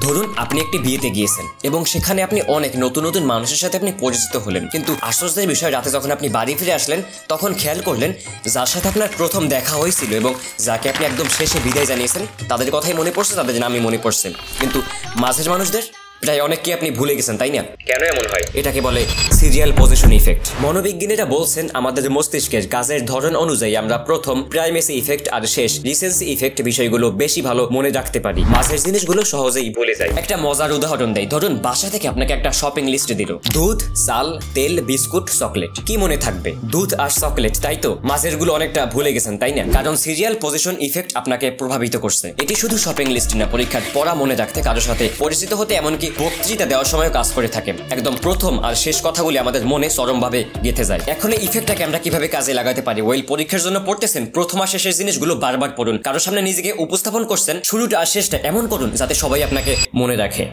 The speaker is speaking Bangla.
ধরুন আপনি একটি বিয়েতে গিয়েছেন এবং সেখানে আপনি অনেক নতুন নতুন মানুষের সাথে আপনি পরিচিত হলেন, কিন্তু আশ্চর্যের বিষয় রাতে যখন আপনি বাড়ি ফিরে আসলেন তখন খেয়াল করলেন যার সাথে আপনার প্রথম দেখা হয়েছিল এবং যাকে আপনি একদম শেষে বিদায় জানিয়েছেন তাদের কথাই মনে পড়ছে, তাদের নামই মনে পড়ছে, কিন্তু মাঝের মানুষদের প্রায় অনেককে আপনি ভুলে গেছেন, তাই না? কেন এমন হয়? এটাকে বলে সিরিয়াল পজিশন ইফেক্ট। মনোবিজ্ঞানীরা বলছেন আমাদের মস্তিষ্কের কাজের ধরন অনুযায়ী আমরা প্রথম প্রাইমেসি ইফেক্ট আর শেষ রিসেন্সি ইফেক্ট বিষয়গুলো বেশি ভালো মনে রাখতে পারি, মাঝের জিনিসগুলো সহজেই ভুলে যায়। একটা মজার উদাহরণ দেই, ধরুন বাসা থেকে আপনাকে একটা শপিং লিস্ট দিল, দুধ, চাল, তেল, বিস্কুট, চকলেট। কি মনে থাকবে? দুধ আর চকলেট, তাই তো? মাঝের গুলো অনেকটা ভুলে গেছেন, তাই না? কারণ সিরিয়াল পজিশন ইফেক্ট আপনাকে প্রভাবিত করছে। এটি শুধু শপিং লিস্ট না, পরীক্ষার পড়া মনে রাখতে, কারোর সাথে পরিচিত হতে, এমনকি বক্তৃতা দেওয়ার সময় কাজ করে থাকে। একদম প্রথম আর শেষ কথাগুলি আমাদের মনে চরমভাবে গেঁথে যায়। এখন এই ইফেক্টটাকে আমরা কিভাবে কাজে লাগাতে পারি? ওয়েল, পরীক্ষার জন্য পড়তেছেন, প্রথম আর শেষের জিনিসগুলো বারবার পড়ুন। কারোর সামনে নিজেকে উপস্থাপন করছেন, শুরুটা আর শেষটা এমন করুন যাতে সবাই আপনাকে মনে রাখে।